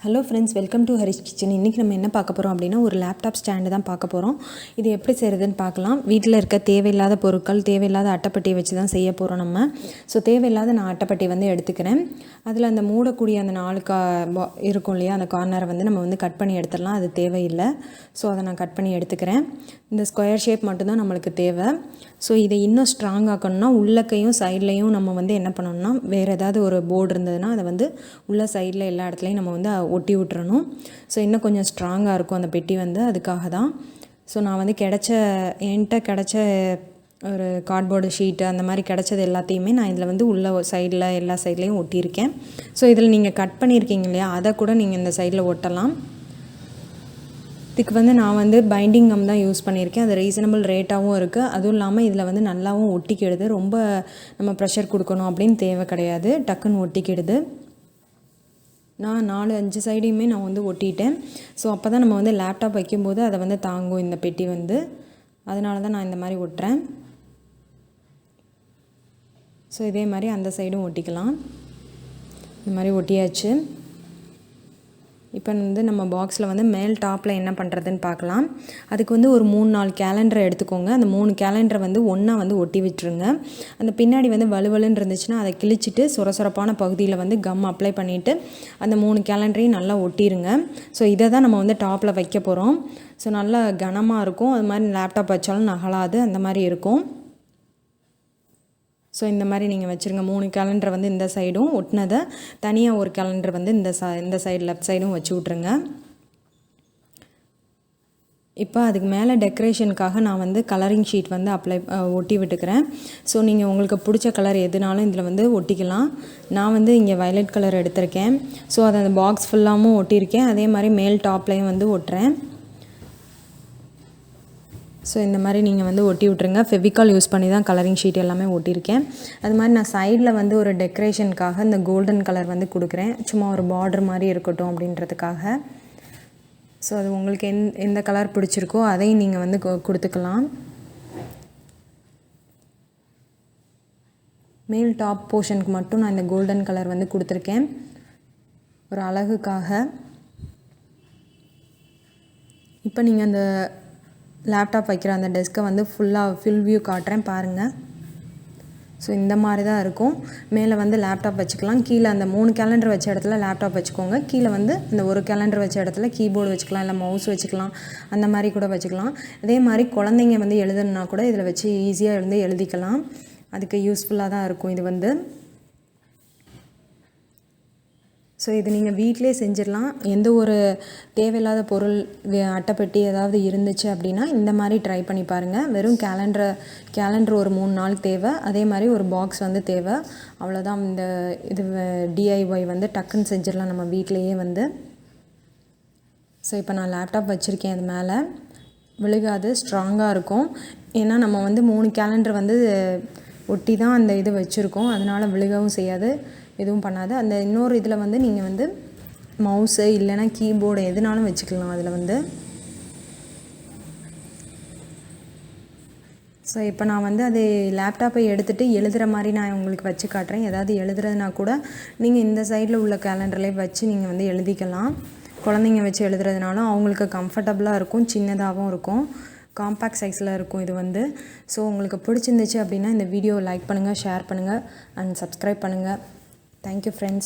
Hello friends, welcome to Harish kitchen. இன்றைக்கி நம்ம என்ன பார்க்க போகிறோம் அப்படின்னா, ஒரு லேப்டாப் ஸ்டாண்டு தான் பார்க்க போகிறோம். இது எப்படி செய்கிறதுன்னு பார்க்கலாம். வீட்டில் இருக்க தேவையில்லாத பொருட்கள், தேவையில்லாத அட்டைப்பட்டியை வச்சு தான் செய்ய போகிறோம் நம்ம. ஸோ தேவையில்லாத நான் அட்டைப்பட்டி வந்து எடுத்துக்கிறேன். அதில் அந்த மூடக்கூடிய அந்த 4 இருக்கும் இல்லையா, அந்த கார்னரை வந்து நம்ம வந்து கட் பண்ணி எடுத்துடலாம். அது தேவையில்லை. ஸோ அதை நான் கட் பண்ணி எடுத்துக்கிறேன். இந்த ஸ்கொயர் ஷேப் மட்டும்தான் நம்மளுக்கு தேவை. ஸோ இதை இன்னும் ஸ்ட்ராங் ஆக்கணும்னா உள்ளக்கையும் சைட்லேயும் நம்ம வந்து என்ன பண்ணணும்னா, வேறு ஏதாவது ஒரு போர்டு இருந்ததுன்னா அதை வந்து உள்ள சைடில் எல்லா இடத்துலையும் நம்ம வந்து ஒட்டி விட்டுறணும். ஸோ இன்னும் கொஞ்சம் ஸ்ட்ராங்காக இருக்கும் அந்த பெட்டி வந்து, அதுக்காக தான். ஸோ நான் வந்து என்கிட்ட கிடைச்ச ஒரு கார்ட்போர்டு ஷீட்டு அந்த மாதிரி கிடைச்சது எல்லாத்தையுமே நான் இதில் வந்து உள்ள சைடில் எல்லா சைட்லேயும் ஒட்டியிருக்கேன். ஸோ இதில் நீங்கள் கட் பண்ணியிருக்கீங்க இல்லையா, அதை கூட நீங்கள் இந்த சைடில் ஒட்டலாம். இதுக்கு வந்து நான் வந்து பைண்டிங் கம் தான் யூஸ் பண்ணியிருக்கேன். அது ரீசனபிள் ரேட்டாகவும் இருக்குது. அதுவும் இல்லாமல் இதில் வந்து நல்லாவும் ஒட்டிக்கிடுது. ரொம்ப நம்ம ப்ரெஷர் கொடுக்கணும் அப்படின்னு தேவை கிடையாது. டக்குன்னு ஒட்டிக்கிடுது. நான் 4-5 சைடையுமே நான் வந்து ஒட்டிட்டேன். ஸோ அப்போ தான் நம்ம வந்து லேப்டாப் வைக்கும்போது அதை வந்து தாங்கும் இந்த பெட்டி வந்து. அதனால தான் நான் இந்த மாதிரி ஒட்டுறேன். ஸோ இதே மாதிரி அந்த சைடும் ஒட்டிக்கலாம். இந்த மாதிரி ஒட்டியாச்சு. இப்போ வந்து நம்ம பாக்ஸில் வந்து மேல் டாப்பில் என்ன பண்ணுறதுன்னு பார்க்கலாம். அதுக்கு வந்து ஒரு 3-4 கேலண்டரை எடுத்துக்கோங்க. அந்த 3 கேலண்டரை வந்து ஒன்றா வந்து ஒட்டி விட்டுருங்க. அந்த பின்னாடி வந்து வலுவலுன்னு இருந்துச்சுன்னா அதை கிழிச்சிட்டு சொரசொரப்பான பகுதியில் வந்து கம் அப்ளை பண்ணிவிட்டு அந்த 3 கேலண்டரையும் நல்லா ஒட்டிடுங்க. ஸோ இதை தான் நம்ம வந்து டாப்பில் வைக்க போகிறோம். ஸோ நல்லா கனமாக இருக்கும். அது மாதிரி லேப்டாப் வச்சாலும் நகலாது, அந்த மாதிரி இருக்கும். ஸோ இந்த மாதிரி நீங்கள் வச்சுருங்க. 3 கேலண்டரை வந்து இந்த சைடும் ஒட்டினதை, தனியாக ஒரு கேலண்டர் வந்து இந்த சைடு லெஃப்ட் சைடும் வச்சு விட்ருங்க. இப்போ அதுக்கு மேலே டெக்கரேஷனுக்காக நான் வந்து கலரிங் ஷீட் வந்து ஒட்டி விட்டுக்கிறேன். ஸோ நீங்கள் உங்களுக்கு பிடிச்ச கலர் எதுனாலும் இதில் வந்து ஒட்டிக்கலாம். நான் வந்து இங்கே வயலட் கலர் எடுத்திருக்கேன். ஸோ அதை அந்த பாக்ஸ் ஃபுல்லாகவும் ஒட்டியிருக்கேன். அதே மாதிரி மேல் டாப்லேயும் வந்து ஒட்டுறேன். ஸோ இந்த மாதிரி நீங்கள் வந்து ஒட்டி விட்ருங்க. ஃபெவிகால் யூஸ் பண்ணி தான் கலரிங் ஷீட் எல்லாமே ஒட்டியிருக்கேன். அது மாதிரி நான் சைடில் வந்து ஒரு டெக்கரேஷனுக்காக இந்த கோல்டன் கலர் வந்து கொடுக்குறேன். சும்மா ஒரு பார்டர் மாதிரி இருக்கட்டும் அப்படின்றதுக்காக. ஸோ அது உங்களுக்கு எந்த கலர் பிடிச்சிருக்கோ அதையும் நீங்கள் வந்து கொடுத்துக்கலாம். மேல் டாப் போர்ஷனுக்கு மட்டும் நான் இந்த கோல்டன் கலர் வந்து கொடுத்துருக்கேன் ஒரு அழகுக்காக. இப்போ நீங்கள் அந்த லேப்டாப் வைக்கிற அந்த டெஸ்க்கை வந்து ஃபுல் வியூ காட்டுறேன் பாருங்கள். ஸோ இந்த மாதிரி தான் இருக்கும். மேலே வந்து லேப்டாப் வச்சுக்கலாம். கீழே அந்த 3 கேலண்டர் வச்ச இடத்துல லேப்டாப் வச்சுக்கோங்க. கீழே வந்து இந்த ஒரு கேலண்டர் வச்ச இடத்துல கீபோர்டு வச்சுக்கலாம், இல்லை மவுஸ் வச்சுக்கலாம், அந்த மாதிரி கூட வச்சுக்கலாம். அதே மாதிரி குழந்தைங்க வந்து எழுதணுன்னா கூட இதில் வச்சு ஈஸியாக எழுதிக்கலாம். அதுக்கு யூஸ்ஃபுல்லாக தான் இருக்கும் இது வந்து. ஸோ இது நீங்கள் வீட்டிலே செஞ்சிடலாம். எந்த ஒரு தேவையில்லாத பொருள் அட்டைப்பெட்டி ஏதாவது இருந்துச்சு அப்படின்னா இந்த மாதிரி ட்ரை பண்ணி பாருங்கள். வெறும் கேலண்டர் ஒரு 3 நாள் தேவை. அதே மாதிரி ஒரு பாக்ஸ் வந்து தேவை. அவ்வளோதான். இந்த இது டிஐஒய் வந்து டக்குன்னு செஞ்சிடலாம் நம்ம வீட்டிலையே வந்து. ஸோ இப்போ நான் லேப்டாப் வச்சுருக்கேன். அது மேலே விழுகாது, ஸ்ட்ராங்காக இருக்கும். ஏன்னா நம்ம வந்து 3 கேலண்டர் வந்து ஒட்டி தான் அந்த இது வச்சுருக்கோம். அதனால் விழுகவும் செய்யாது, எதுவும் பண்ணாது. அந்த இன்னொரு இதில் வந்து நீங்கள் வந்து மவுஸு இல்லைன்னா கீபோர்டு எதுனாலும் வச்சுக்கலாம் அதில் வந்து. ஸோ இப்போ நான் வந்து அது லேப்டாப்பை எடுத்துகிட்டு எழுதுகிற மாதிரி நான் உங்களுக்கு வச்சு காட்டுறேன். ஏதாவது எழுதுறதுனா கூட நீங்கள் இந்த சைடில் உள்ள கேலண்டர்லேயே வச்சு நீங்கள் வந்து எழுதிக்கலாம். குழந்தைங்க வச்சு எழுதுறதுனாலும் அவங்களுக்கு கம்ஃபர்டபுளாக இருக்கும், சின்னதாகவும் இருக்கும், காம்பேக்ட் சைஸில் இருக்கும் இது வந்து. ஸோ உங்களுக்கு பிடிச்சிருந்துச்சு அப்படின்னா இந்த வீடியோவை லைக் பண்ணுங்கள், ஷேர் பண்ணுங்கள் அண்ட் சப்ஸ்கிரைப் பண்ணுங்கள். Thank you friends.